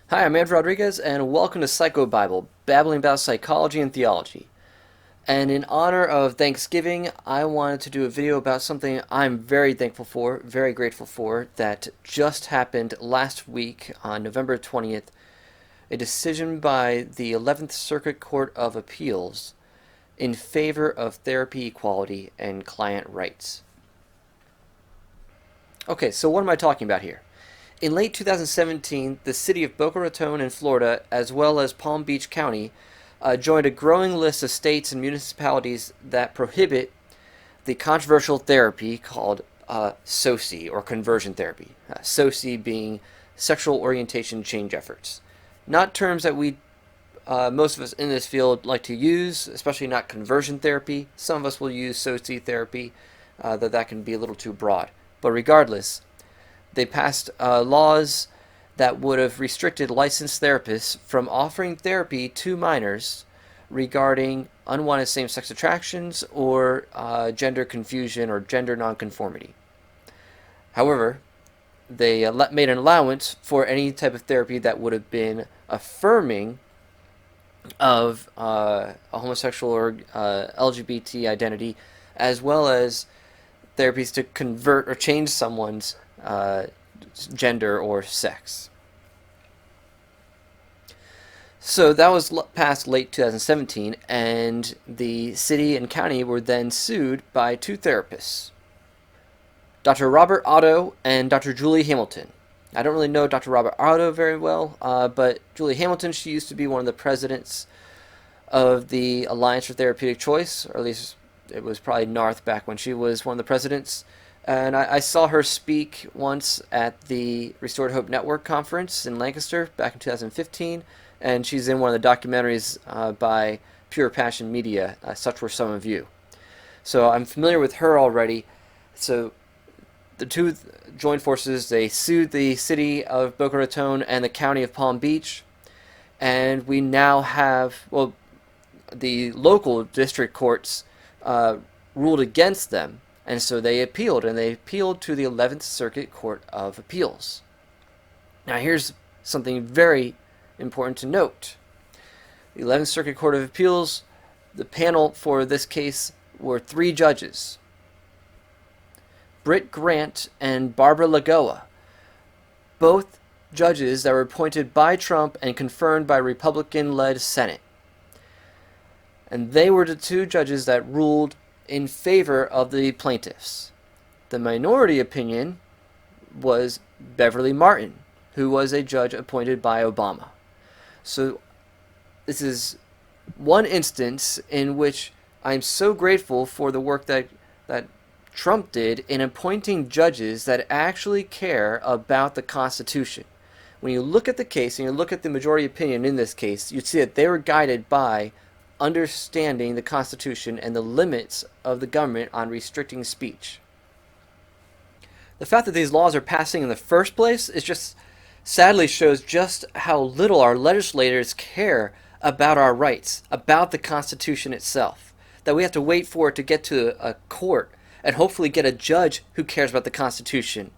Hi, I'm Andrew Rodriguez, and welcome to PsychoBible, babbling about psychology and theology. And in honor of Thanksgiving, I wanted to do a video about something I'm very thankful for, very grateful for, that just happened last week on November 20th, a decision by the 11th Circuit Court of Appeals in favor of therapy equality and client rights. Okay, so what am I talking about here? In late 2017, the city of Boca Raton in Florida, as well as Palm Beach County, joined a growing list of states and municipalities that prohibit the controversial therapy called SOCE, or conversion therapy. SOCE being sexual orientation change efforts. Not terms that most of us in this field like to use, especially not conversion therapy. Some of us will use SOCE therapy, though that can be a little too broad. But regardless, they passed laws that would have restricted licensed therapists from offering therapy to minors regarding unwanted same-sex attractions or gender confusion or gender nonconformity. However, they made an allowance for any type of therapy that would have been affirming of a homosexual or LGBT identity, as well as therapies to convert or change someone's gender or sex. So that was passed late 2017, and the city and county were then sued by two therapists, Dr. Robert Otto and Dr. Julie Hamilton. I don't really know Dr. Robert Otto very well, but Julie Hamilton, she used to be one of the presidents of the Alliance for Therapeutic Choice, or at least it was probably Narth back when she was one of the presidents. And I saw her speak once at the Restored Hope Network conference in Lancaster back in 2015, and she's in one of the documentaries by Pure Passion Media, Such Were Some of You. So I'm familiar with her already. So the two joined forces. They sued the city of Boca Raton and the county of Palm Beach, and we now have, well, the local district courts ruled against them. And so they appealed, and they appealed to the 11th Circuit Court of Appeals. Now here's something very important to note. The 11th Circuit Court of Appeals, the panel for this case were three judges, Britt Grant and Barbara Lagoa, both judges that were appointed by Trump and confirmed by Republican-led Senate. And they were the two judges that ruled in favor of the plaintiffs. The minority opinion was Beverly Martin, who was a judge appointed by Obama. So this is one instance in which I'm so grateful for the work that Trump did in appointing judges that actually care about the Constitution. When you look at the case and you look at the majority opinion in this case, you'd see that they were guided by understanding the Constitution and the limits of the government on restricting speech. The fact that these laws are passing in the first place is just sadly shows just how little our legislators care about our rights, about the Constitution itself. That we have to wait for it to get to a court and hopefully get a judge who cares about the Constitution,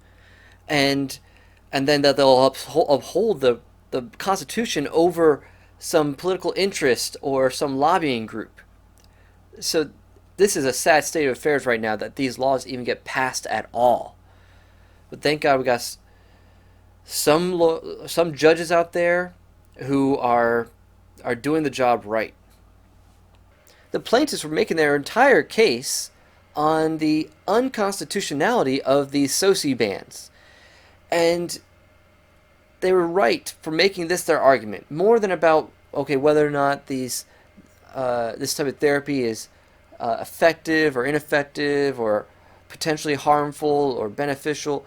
and then that they'll uphold the Constitution over some political interest or some lobbying group. So this is a sad state of affairs right now that these laws even get passed at all. But thank God we got some judges out there who are doing the job right. The plaintiffs were making their entire case on the unconstitutionality of these SOCE bans. And they were right for making this their argument, more than about, okay, whether or not this type of therapy is effective or ineffective or potentially harmful or beneficial.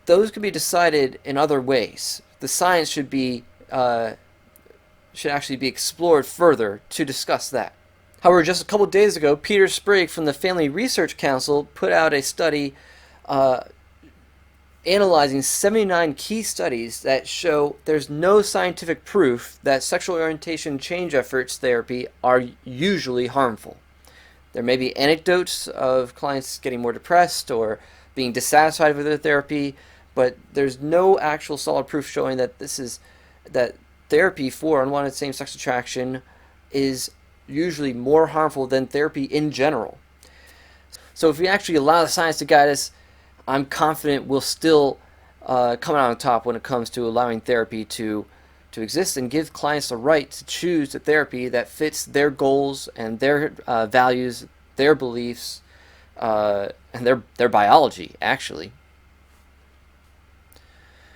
Those can be decided in other ways. The science should actually be explored further to discuss that. However, just a couple days ago, Peter Sprague from the Family Research Council put out a study analyzing 79 key studies that show there's no scientific proof that sexual orientation change efforts therapy are usually harmful. There may be anecdotes of clients getting more depressed or being dissatisfied with their therapy, but there's no actual solid proof showing that that therapy for unwanted same-sex attraction is usually more harmful than therapy in general. So if we actually allow the science to guide us, I'm confident we'll still come out on top when it comes to allowing therapy to exist and give clients the right to choose the therapy that fits their goals and their values, their beliefs, and their biology, actually.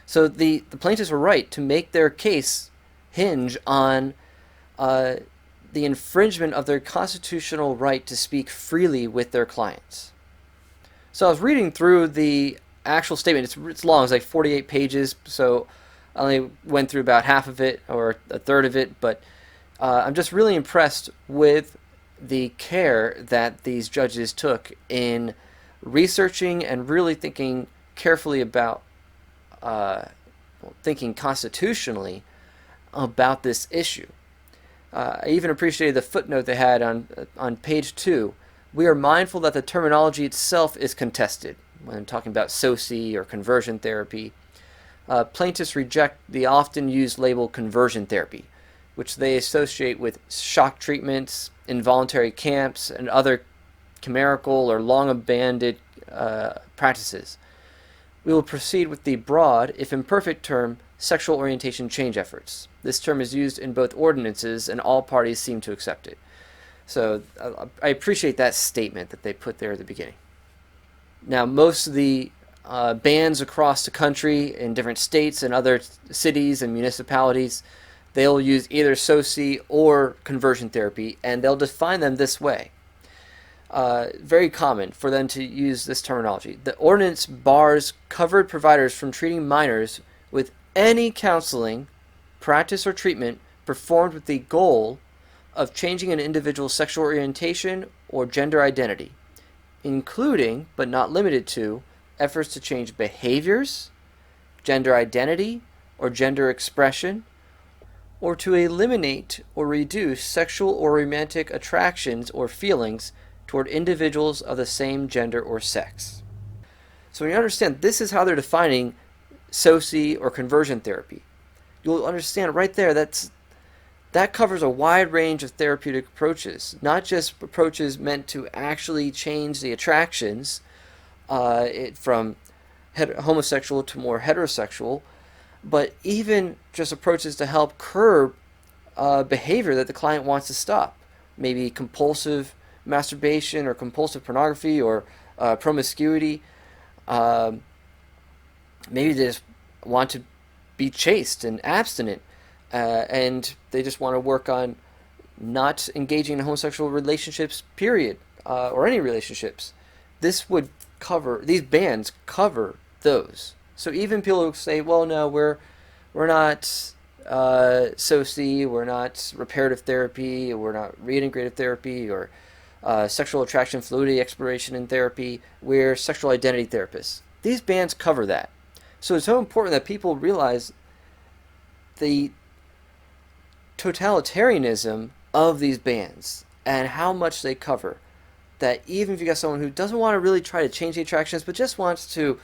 So the plaintiffs were right to make their case hinge on the infringement of their constitutional right to speak freely with their clients. So I was reading through the actual statement. It's long. It's like 48 pages, so I only went through about half of it or a third of it, but I'm just really impressed with the care that these judges took in researching and really thinking carefully about thinking constitutionally about this issue. I even appreciated the footnote they had on page 2. We are mindful that the terminology itself is contested when talking about SOCE or conversion therapy. Plaintiffs reject the often used label conversion therapy, which they associate with shock treatments, involuntary camps, and other chimerical or long abandoned practices. We will proceed with the broad, if imperfect term, sexual orientation change efforts. This term is used in both ordinances, and all parties seem to accept it. So I appreciate that statement that they put there at the beginning. Now, most of the bans across the country in different states and other cities and municipalities, they'll use either SOCE or conversion therapy, and they'll define them this way. Very common for them to use this terminology. The ordinance bars covered providers from treating minors with any counseling, practice, or treatment performed with the goal of changing an individual's sexual orientation or gender identity, including, but not limited to, efforts to change behaviors, gender identity, or gender expression, or to eliminate or reduce sexual or romantic attractions or feelings toward individuals of the same gender or sex. So when you understand this is how they're defining SOCE or conversion therapy, you'll understand right there that covers a wide range of therapeutic approaches, not just approaches meant to actually change the attractions from homosexual to more heterosexual, but even just approaches to help curb behavior that the client wants to stop. Maybe compulsive masturbation or compulsive pornography or promiscuity. Maybe they just want to be chaste and abstinent, and they just want to work on not engaging in homosexual relationships, period, or any relationships. These bans cover those. So even people who say, well, no, we're not SOCE, we're not reparative therapy, we're not reintegrative therapy, or sexual attraction fluidity exploration in therapy, we're sexual identity therapists. These bans cover that. So it's so important that people realize the totalitarianism of these bans and how much they cover. That even if you got someone who doesn't want to really try to change the attractions, but just wants to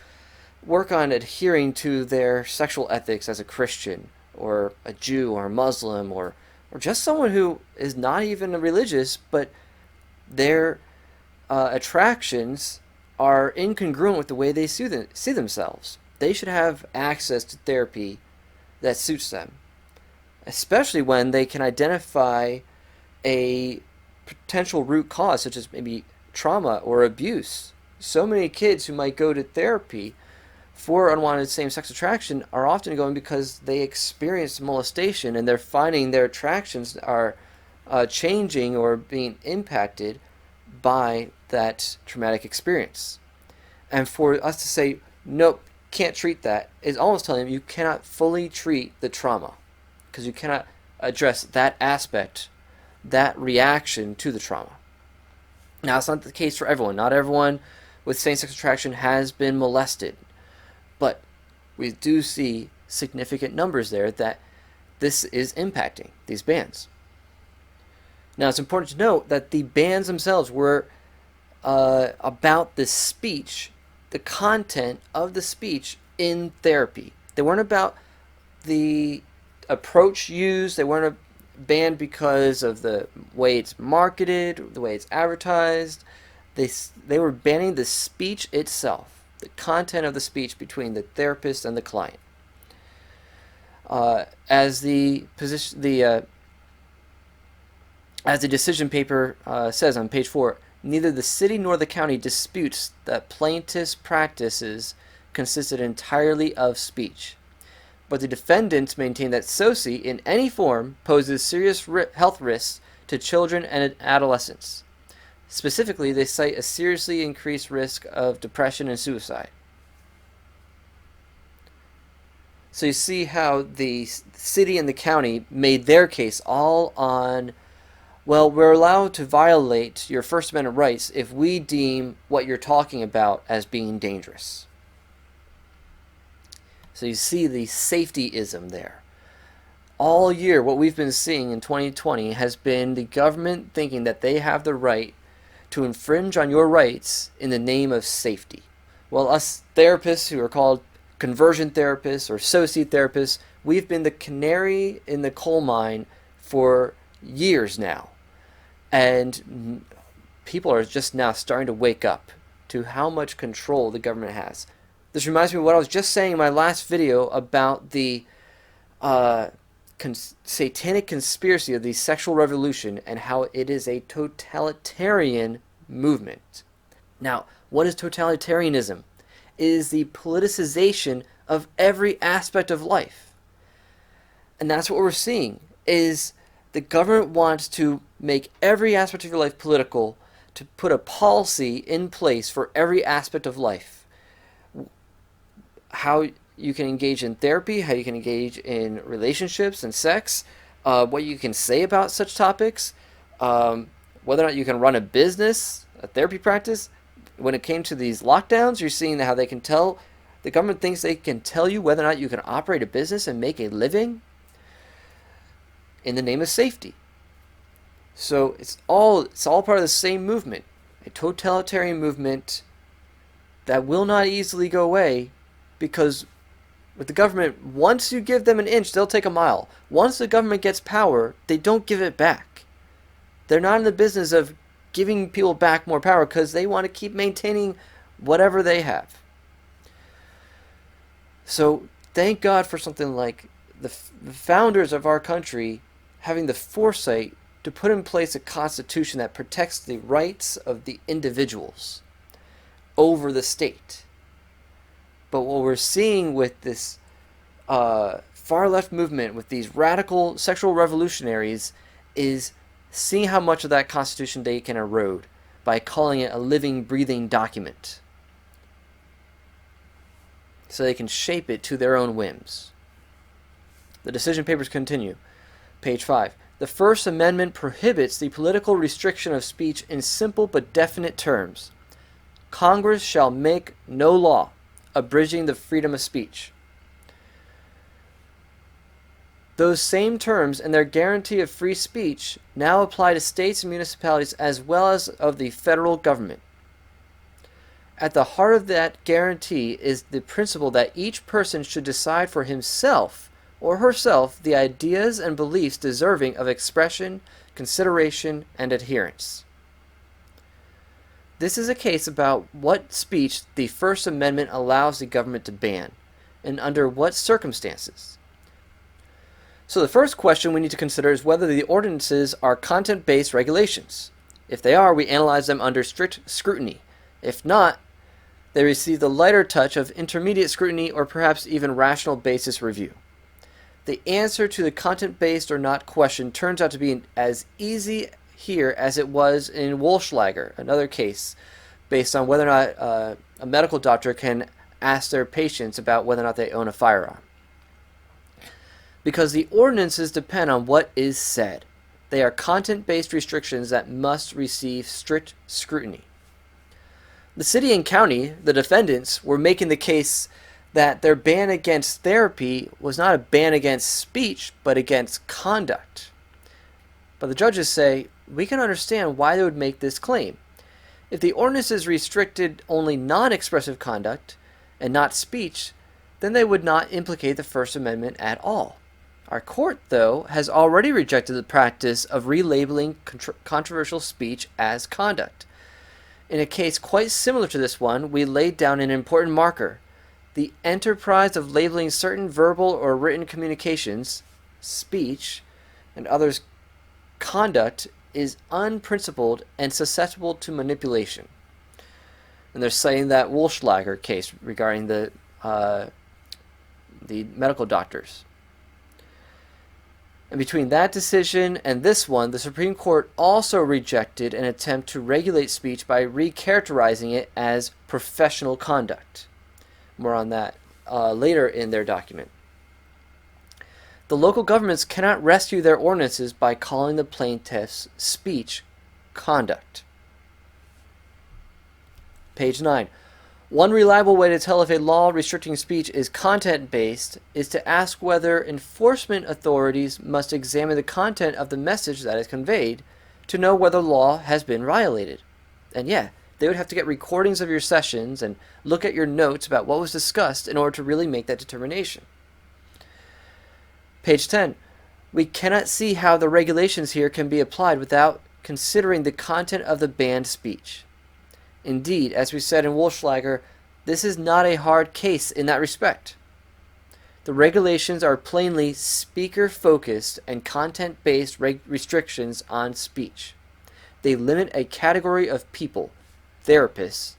work on adhering to their sexual ethics as a Christian or a Jew or a Muslim or just someone who is not even religious, but their attractions are incongruent with the way they see themselves. They should have access to therapy that suits them, especially when they can identify a potential root cause, such as maybe trauma or abuse. So many kids who might go to therapy for unwanted same-sex attraction are often going because they experienced molestation and they're finding their attractions are changing or being impacted by that traumatic experience. And for us to say, nope, can't treat that, is almost telling them you cannot fully treat the trauma because you cannot address that aspect, that reaction to the trauma. Now, it's not the case for everyone. Not everyone with same-sex attraction has been molested. But we do see significant numbers there that this is impacting, these bans. Now, it's important to note that the bans themselves were about the speech, the content of the speech in therapy. They weren't about the approach used. They weren't banned because of the way it's marketed, the way it's advertised. They were banning the speech itself, the content of the speech between the therapist and the client. As the decision paper says on page 4, neither the city nor the county disputes that plaintiffs' practices consisted entirely of speech. But the defendants maintain that SOCE in any form poses serious health risks to children and adolescents. Specifically, they cite a seriously increased risk of depression and suicide. So you see how the city and the county made their case all on, well, we're allowed to violate your First Amendment rights if we deem what you're talking about as being dangerous. So you see the safetyism there. All year, what we've been seeing in 2020 has been the government thinking that they have the right to infringe on your rights in the name of safety. Well, us therapists who are called conversion therapists or SOCE therapists, we've been the canary in the coal mine for years now. And people are just now starting to wake up to how much control the government has. This reminds me of what I was just saying in my last video about the satanic conspiracy of the sexual revolution and how it is a totalitarian movement. Now, what is totalitarianism? It is the politicization of every aspect of life. And that's what we're seeing, is the government wants to make every aspect of your life political, to put a policy in place for every aspect of life. How you can engage in therapy, how you can engage in relationships and sex, what you can say about such topics, whether or not you can run a business, a therapy practice. When it came to these lockdowns, you're seeing how they can tell, the government thinks they can tell you whether or not you can operate a business and make a living in the name of safety. So it's all part of the same movement, a totalitarian movement that will not easily go away, because with the government, once you give them an inch, they'll take a mile. Once the government gets power, they don't give it back. They're not in the business of giving people back more power because they want to keep maintaining whatever they have. So thank God for something like the founders of our country having the foresight to put in place a constitution that protects the rights of the individuals over the state. But what we're seeing with this far left movement, with these radical sexual revolutionaries, is seeing how much of that constitution they can erode by calling it a living, breathing document, so they can shape it to their own whims. The decision papers continue. Page 5. The First Amendment prohibits the political restriction of speech in simple but definite terms. Congress shall make no law abridging the freedom of speech. Those same terms and their guarantee of free speech now apply to states and municipalities as well as of the federal government. At the heart of that guarantee is the principle that each person should decide for himself or herself the ideas and beliefs deserving of expression, consideration, and adherence. This is a case about what speech the First Amendment allows the government to ban, and under what circumstances. So the first question we need to consider is whether the ordinances are content-based regulations. If they are, we analyze them under strict scrutiny. If not, they receive the lighter touch of intermediate scrutiny or perhaps even rational basis review. The answer to the content-based or not question turns out to be as easy here as it was in Wolfschlager, another case, based on whether or not a medical doctor can ask their patients about whether or not they own a firearm. Because the ordinances depend on what is said. They are content-based restrictions that must receive strict scrutiny. The city and county, the defendants, were making the case that their ban against therapy was not a ban against speech, but against conduct. But the judges say, we can understand why they would make this claim. If the ordinances restricted only non-expressive conduct and not speech, then they would not implicate the First Amendment at all. Our court, though, has already rejected the practice of relabeling controversial speech as conduct. In a case quite similar to this one, we laid down an important marker. The enterprise of labeling certain verbal or written communications, speech, and others conduct is unprincipled and susceptible to manipulation. And they're citing that Wolfschlager case regarding the medical doctors. And between that decision and this one, the Supreme Court also rejected an attempt to regulate speech by recharacterizing it as professional conduct. More on that later in their document. The local governments cannot rescue their ordinances by calling the plaintiffs' speech conduct. Page 9. One reliable way to tell if a law restricting speech is content-based is to ask whether enforcement authorities must examine the content of the message that is conveyed to know whether law has been violated. And yeah, they would have to get recordings of your sessions and look at your notes about what was discussed in order to really make that determination. Page 10. We cannot see how the regulations here can be applied without considering the content of the banned speech. Indeed, as we said in Wolfschlager, this is not a hard case in that respect. The regulations are plainly speaker-focused and content-based restrictions on speech. They limit a category of people, therapists,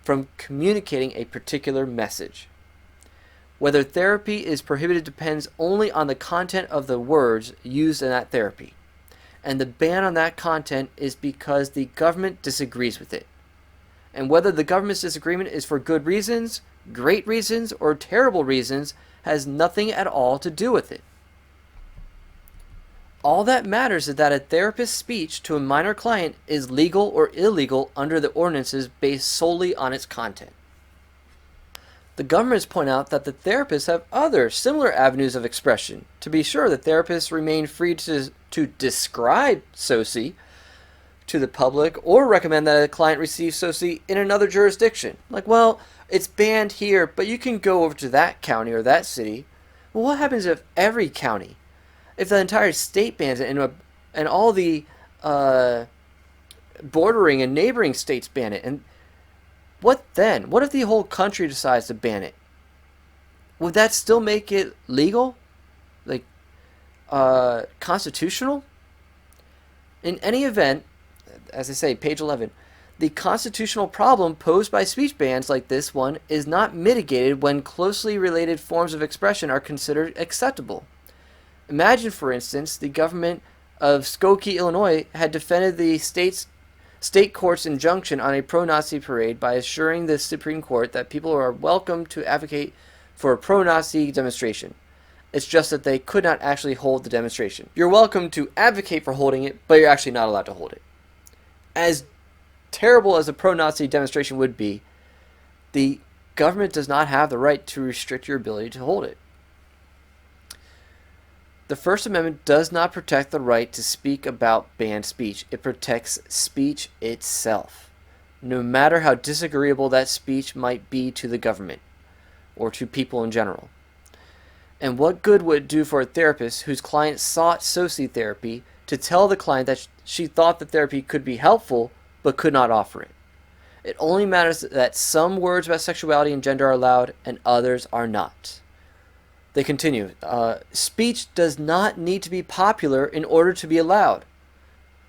from communicating a particular message. Whether therapy is prohibited depends only on the content of the words used in that therapy. And the ban on that content is because the government disagrees with it. And whether the government's disagreement is for good reasons, great reasons, or terrible reasons has nothing at all to do with it. All that matters is that a therapist's speech to a minor client is legal or illegal under the ordinances based solely on its content. The governments point out that the therapists have other similar avenues of expression. To be sure, the therapists remain free to describe SOCE to the public or recommend that a client receive SOCE in another jurisdiction. Like, well, it's banned here, but you can go over to that county or that city. Well, what happens if every county, if the entire state bans it and all the bordering and neighboring states ban it? And what then? What if the whole country decides to ban it? Would that still make it legal? Like, constitutional? In any event, as I say, page 11, the constitutional problem posed by speech bans like this one is not mitigated when closely related forms of expression are considered acceptable. Imagine, for instance, the government of Skokie, Illinois had defended the state court's injunction on a pro-Nazi parade by assuring the Supreme Court that people are welcome to advocate for a pro-Nazi demonstration. It's just that they could not actually hold the demonstration. You're welcome to advocate for holding it, but you're actually not allowed to hold it. As terrible as a pro-Nazi demonstration would be, the government does not have the right to restrict your ability to hold it. The First Amendment does not protect the right to speak about banned speech. It protects speech itself, no matter how disagreeable that speech might be to the government or to people in general. And what good would it do for a therapist whose client sought SOCE therapy to tell the client that she thought the therapy could be helpful but could not offer it? It only matters that some words about sexuality and gender are allowed and others are not. They continue, speech does not need to be popular in order to be allowed.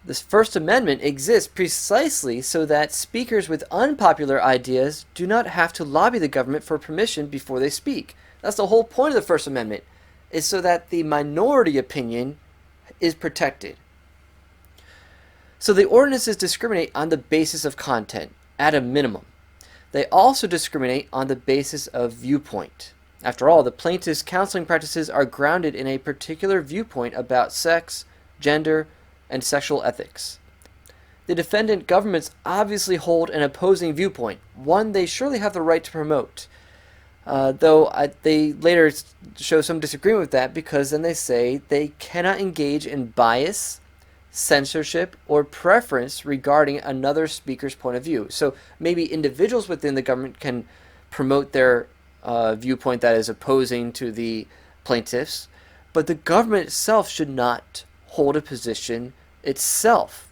This First Amendment exists precisely so that speakers with unpopular ideas do not have to lobby the government for permission before they speak. That's the whole point of the First Amendment, is so that the minority opinion is protected. So the ordinances discriminate on the basis of content, at a minimum. They also discriminate on the basis of viewpoint. After all, the plaintiff's counseling practices are grounded in a particular viewpoint about sex, gender, and sexual ethics. The defendant governments obviously hold an opposing viewpoint, one they surely have the right to promote. Though they later show some disagreement with that, because then they say they cannot engage in bias, censorship, or preference regarding another speaker's point of view. So maybe individuals within the government can promote their viewpoint that is opposing to the plaintiffs, but the government itself should not hold a position itself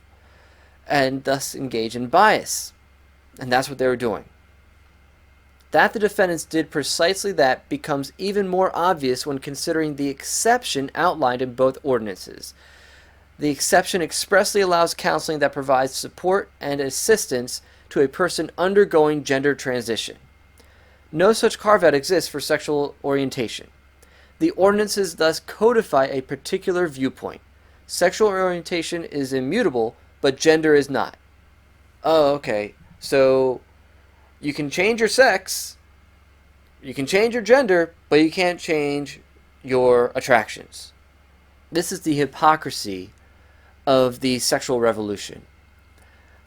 and thus engage in bias. And that's what they were doing. That the defendants did precisely that becomes even more obvious when considering the exception outlined in both ordinances. The exception expressly allows counseling that provides support and assistance to a person undergoing gender transition. No such carve-out exists for sexual orientation. The ordinances thus codify a particular viewpoint. Sexual orientation is immutable, but gender is not. Oh, okay. So you can change your sex, you can change your gender, but you can't change your attractions. This is the hypocrisy of the sexual revolution.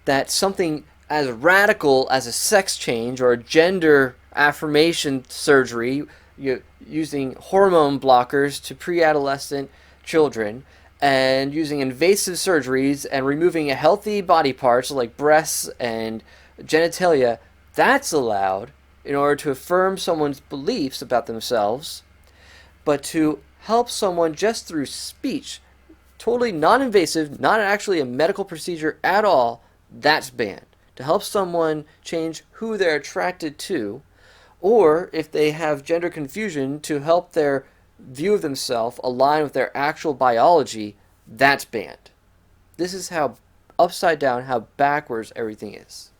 That something as radical as a sex change or a gender affirmation surgery, using hormone blockers to pre-adolescent children, and using invasive surgeries and removing healthy body parts like breasts and genitalia, that's allowed in order to affirm someone's beliefs about themselves. But to help someone just through speech, totally non-invasive, not actually a medical procedure at all, that's banned. To help someone change who they're attracted to, or if they have gender confusion, to help their view of themselves align with their actual biology, that's banned. This is how upside down, how backwards everything is.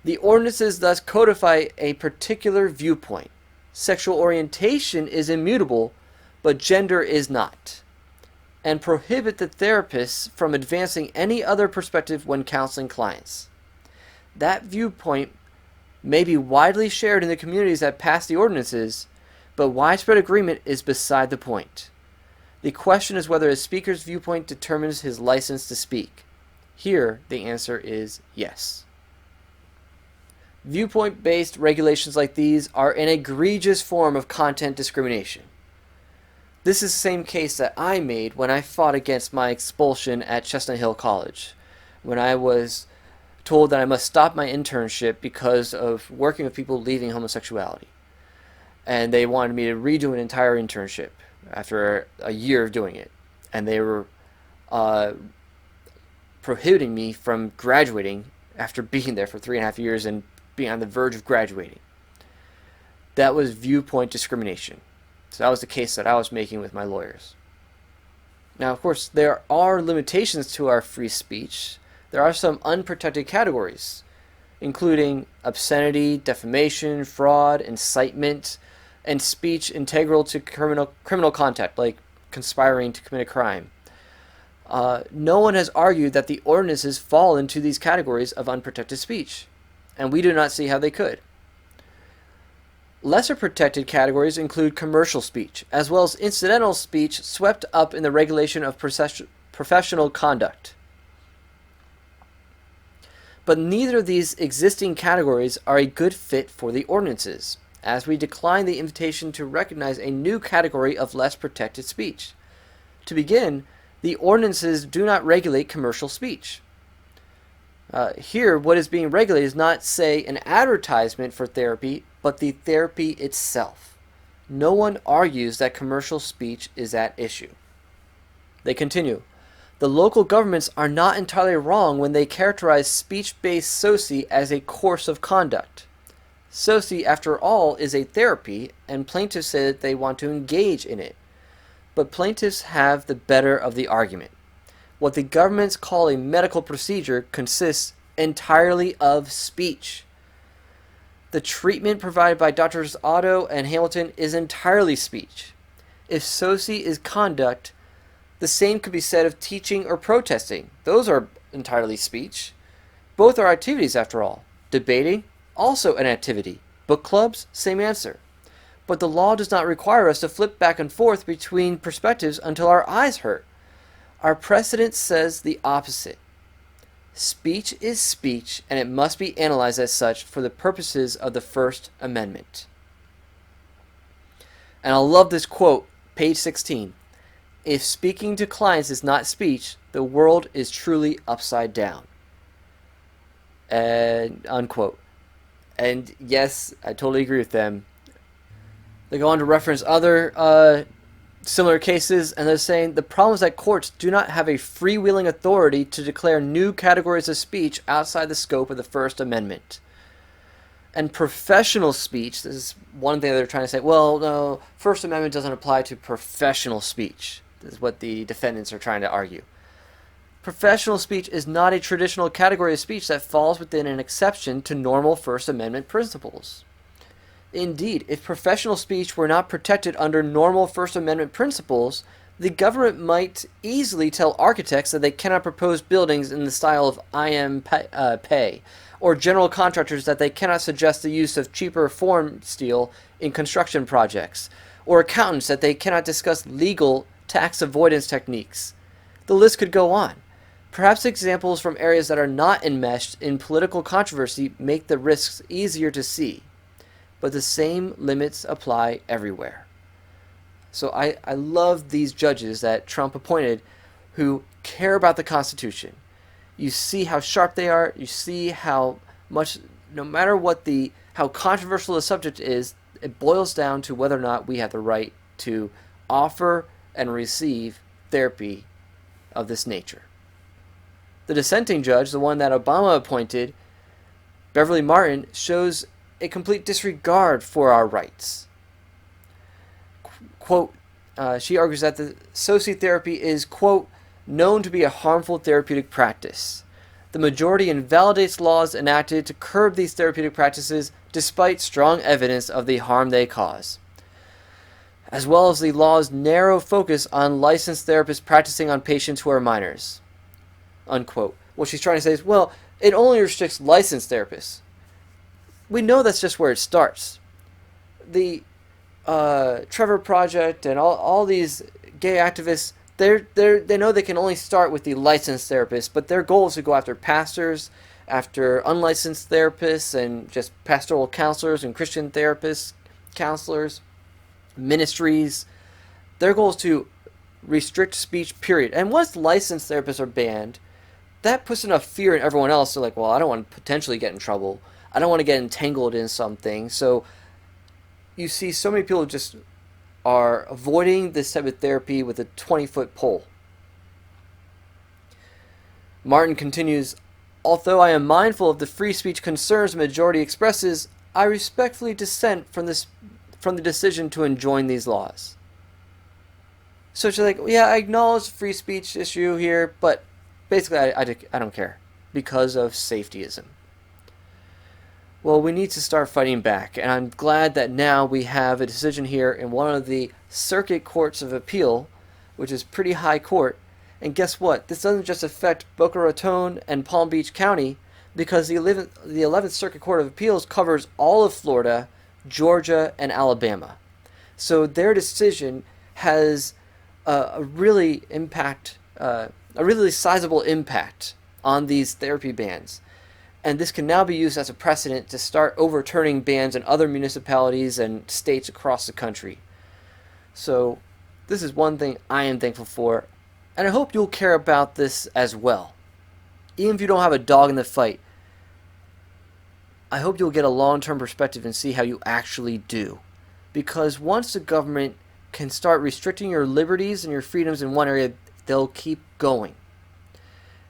The ordinances thus codify a particular viewpoint. Sexual orientation is immutable, but gender is not, and prohibit the therapists from advancing any other perspective when counseling clients. That viewpoint may be widely shared in the communities that pass the ordinances, but widespread agreement is beside the point. The question is whether a speaker's viewpoint determines his license to speak. Here, the answer is yes. Viewpoint-based regulations like these are an egregious form of content discrimination. This is the same case that I made when I fought against my expulsion at Chestnut Hill College, when I was told that I must stop my internship because of working with people leaving homosexuality. And they wanted me to redo an entire internship after a year of doing it. And they were prohibiting me from graduating after being there for 3.5 years and being on the verge of graduating. That was viewpoint discrimination. So that was the case that I was making with my lawyers. Now, of course, there are limitations to our free speech. There are some unprotected categories, including obscenity, defamation, fraud, incitement, and speech integral to criminal conduct, like conspiring to commit a crime. No one has argued that the ordinances fall into these categories of unprotected speech, and we do not see how they could. Lesser protected categories include commercial speech, as well as incidental speech swept up in the regulation of professional conduct. But neither of these existing categories are a good fit for the ordinances, as we decline the invitation to recognize a new category of less protected speech. To begin, the ordinances do not regulate commercial speech. Here, what is being regulated is not, say, an advertisement for therapy, but the therapy itself. No one argues that commercial speech is at issue. They continue. The local governments are not entirely wrong when they characterize speech-based SOCE as a course of conduct. SOCE, after all, is a therapy, and plaintiffs say that they want to engage in it. But plaintiffs have the better of the argument. What the governments call a medical procedure consists entirely of speech. The treatment provided by Drs. Otto and Hamilton is entirely speech. If SOCE is conduct, the same could be said of teaching or protesting. Those are entirely speech. Both are activities, after all. Debating, also an activity. Book clubs, same answer. But the law does not require us to flip back and forth between perspectives until our eyes hurt. Our precedent says the opposite. Speech is speech, and it must be analyzed as such for the purposes of the First Amendment. And I love this quote, page 16. If speaking to clients is not speech, the world is truly upside down. And unquote. And yes, I totally agree with them. They go on to reference other similar cases, and they're saying the problem is that courts do not have a freewheeling authority to declare new categories of speech outside the scope of the First Amendment. And professional speech, this is one thing they're trying to say, well, no, First Amendment doesn't apply to professional speech. This is what the defendants are trying to argue. Professional speech is not a traditional category of speech that falls within an exception to normal First Amendment principles. Indeed, if professional speech were not protected under normal First Amendment principles, the government might easily tell architects that they cannot propose buildings in the style of I am pay, or general contractors that they cannot suggest the use of cheaper form steel in construction projects, or accountants that they cannot discuss legal tax avoidance techniques. The list could go on. Perhaps examples from areas that are not enmeshed in political controversy make the risks easier to see, but the same limits apply everywhere. So I love these judges that Trump appointed who care about the Constitution. You see how sharp they are. You see how much, no matter how controversial the subject is, it boils down to whether or not we have the right to offer and receive therapy of this nature. The dissenting judge, the one that Obama appointed, Beverly Martin, shows a complete disregard for our rights. Quote, she argues that the SOCE therapy is, quote, known to be a harmful therapeutic practice. The majority invalidates laws enacted to curb these therapeutic practices despite strong evidence of the harm they cause, as well as the law's narrow focus on licensed therapists practicing on patients who are minors. Unquote. What she's trying to say is, well, it only restricts licensed therapists. We know that's just where it starts. The Trevor Project and all these gay activists, they know they can only start with the licensed therapists, but their goal is to go after pastors, after unlicensed therapists, and just pastoral counselors and Christian therapists, counselors, ministries. Their goal is to restrict speech, period. And once licensed therapists are banned, that puts enough fear in everyone else. They're like, well, I don't want to potentially get in trouble. I don't want to get entangled in something. So you see so many people just are avoiding this type of therapy with a 20-foot pole. Martin continues, although I am mindful of the free speech concerns the majority expresses, I respectfully dissent from the decision to enjoin these laws. So she's like, yeah, I acknowledge the free speech issue here, but basically I don't care because of safetyism. Well, we need to start fighting back, and I'm glad that now we have a decision here in one of the circuit courts of appeal, which is pretty high court. And guess what? This doesn't just affect Boca Raton and Palm Beach County, because the 11th Circuit Court of Appeals covers all of Florida, Georgia, and Alabama. So their decision has a really sizable impact on these therapy bans. And this can now be used as a precedent to start overturning bans in other municipalities and states across the country. So this is one thing I am thankful for, and I hope you'll care about this as well. Even if you don't have a dog in the fight, I hope you'll get a long-term perspective and see how you actually do. Because once the government can start restricting your liberties and your freedoms in one area, they'll keep going.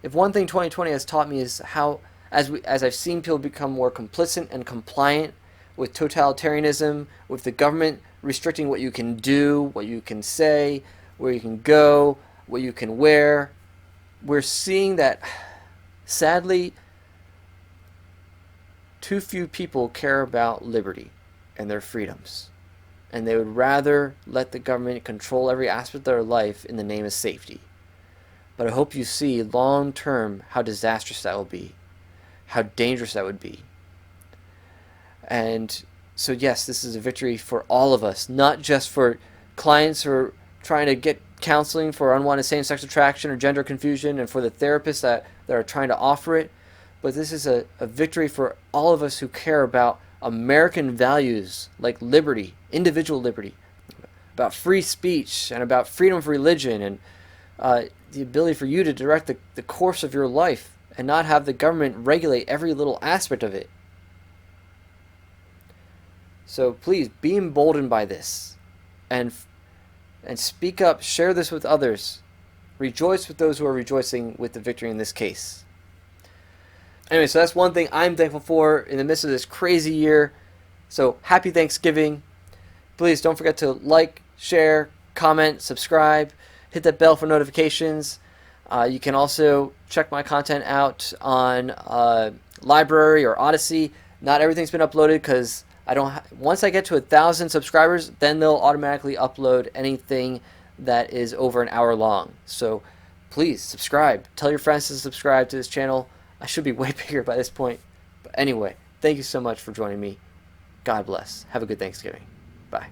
If one thing 2020 has taught me is how, as I've seen people become more complicit and compliant with totalitarianism, with the government restricting what you can do, what you can say, where you can go, what you can wear, we're seeing that, sadly, too few people care about liberty and their freedoms. And they would rather let the government control every aspect of their life in the name of safety. But I hope you see long term how disastrous that will be, how dangerous that would be. And so yes, this is a victory for all of us, not just for clients who are trying to get counseling for unwanted same-sex attraction or gender confusion, and for the therapists that are trying to offer it, but this is a victory for all of us who care about American values like liberty, individual liberty, about free speech, and about freedom of religion, and the ability for you to direct the course of your life and not have the government regulate every little aspect of it. So please be emboldened by this, and speak up, share this with others. Rejoice with those who are rejoicing with the victory in this case. Anyway, so that's one thing I'm thankful for in the midst of this crazy year. So happy Thanksgiving. Please don't forget to like, share, comment, subscribe, hit that bell for notifications. You can also check my content out on Library or Odyssey. Not everything's been uploaded because once I get to 1,000 subscribers, then they'll automatically upload anything that is over an hour long. So please subscribe. Tell your friends to subscribe to this channel. I should be way bigger by this point. But anyway, thank you so much for joining me. God bless. Have a good Thanksgiving. Bye.